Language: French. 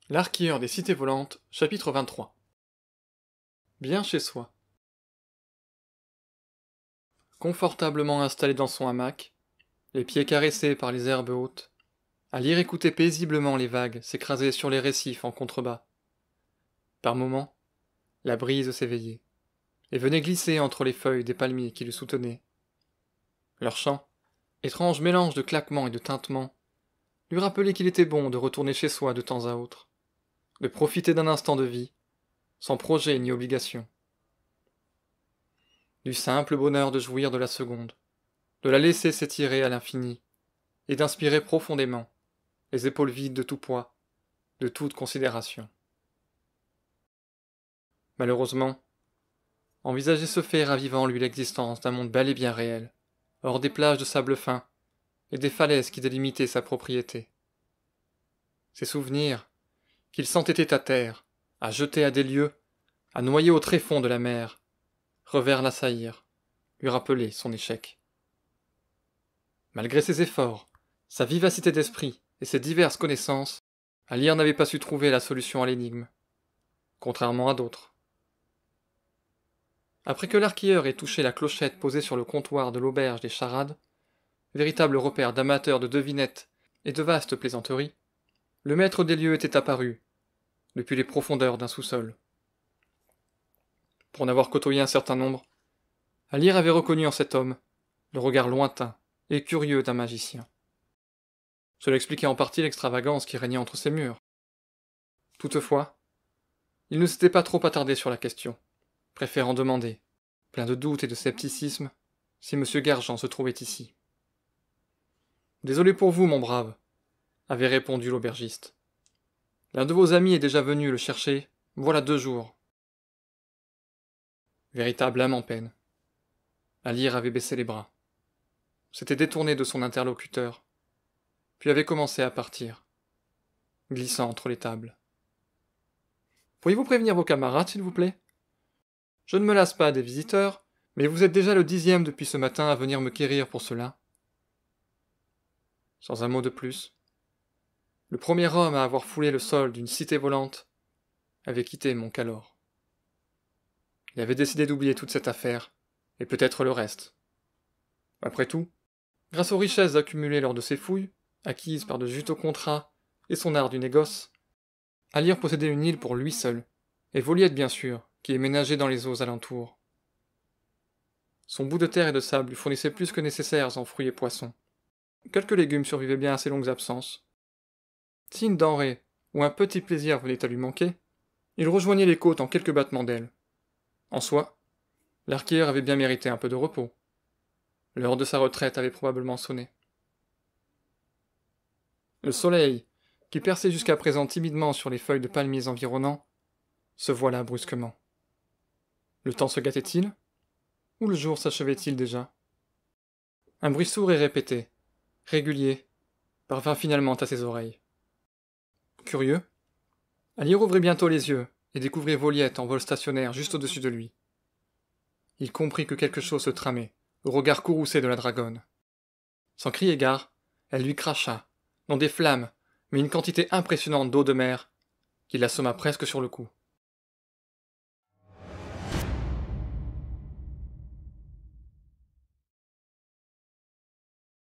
L'arquilleur des cités volantes, chapitre 23. Bien chez soi. Confortablement installé dans son hamac, les pieds caressés par les herbes hautes, Alyre écoutait paisiblement les vagues s'écraser sur les récifs en contrebas. Par moments, la brise s'éveillait, et venait glisser entre les feuilles des palmiers qui le soutenaient. Leur chant, étrange mélange de claquements et de tintements, lui rappelait qu'il était bon de retourner chez soi de temps à autre, de profiter d'un instant de vie, sans projet ni obligation. Du simple bonheur de jouir de la seconde, de la laisser s'étirer à l'infini, et d'inspirer profondément, les épaules vides de tout poids, de toute considération. Malheureusement, envisager ce fait ravivant en lui l'existence d'un monde bel et bien réel, hors des plages de sable fin et des falaises qui délimitaient sa propriété. Ces souvenirs, qu'il s'entêtait à terre, à jeter à des lieux, à noyer au tréfonds de la mer, revers l'assaillir, lui rappeler son échec. Malgré ses efforts, sa vivacité d'esprit et ses diverses connaissances, Alyre n'avait pas su trouver la solution à l'énigme, contrairement à d'autres. Après que l'arquilleur ait touché la clochette posée sur le comptoir de l'auberge des Charades, véritable repère d'amateurs de devinettes et de vastes plaisanteries, le maître des lieux était apparu, depuis les profondeurs d'un sous-sol. Pour n'avoir côtoyé un certain nombre, Alyre avait reconnu en cet homme le regard lointain et curieux d'un magicien. Cela expliquait en partie l'extravagance qui régnait entre ces murs. Toutefois, il ne s'était pas trop attardé sur la question, préférant demander, plein de doute et de scepticisme, si M. Garjean se trouvait ici. « Désolé pour vous, mon brave, » avait répondu l'aubergiste. « L'un de vos amis est déjà venu le chercher, voilà 2 jours. » Véritable âme en peine. Alyre avait baissé les bras, s'était détourné de son interlocuteur, puis avait commencé à partir, glissant entre les tables. « Pourriez-vous prévenir vos camarades, s'il vous plaît ? Je ne me lasse pas des visiteurs, mais vous êtes déjà le 10e depuis ce matin à venir me quérir pour cela. » Sans un mot de plus, le premier homme à avoir foulé le sol d'une cité volante avait quitté Montcalor. Il avait décidé d'oublier toute cette affaire, et peut-être le reste. Après tout, grâce aux richesses accumulées lors de ses fouilles, acquises par de juteux contrats et son art du négoce, Alyre possédait une île pour lui seul, et Voliette bien sûr, qui est ménagée dans les eaux alentours. Son bout de terre et de sable lui fournissait plus que nécessaires en fruits et poissons. Quelques légumes survivaient bien à ses longues absences. Si une denrée ou un petit plaisir venait à lui manquer, il rejoignait les côtes en quelques battements d'ailes. En soi, l'arquilleur avait bien mérité un peu de repos. L'heure de sa retraite avait probablement sonné. Le soleil, qui perçait jusqu'à présent timidement sur les feuilles de palmiers environnants, se voila brusquement. Le temps se gâtait-il ? Ou le jour s'achevait-il déjà ? Un bruit sourd et répété, régulier, parvint finalement à ses oreilles. Curieux, Alyre ouvrit bientôt les yeux et découvrit Voliette en vol stationnaire juste au-dessus de lui. Il comprit que quelque chose se tramait, au regard courroucé de la dragonne. Sans crier gare, elle lui cracha, non des flammes, mais une quantité impressionnante d'eau de mer, qui l'assomma presque sur le coup.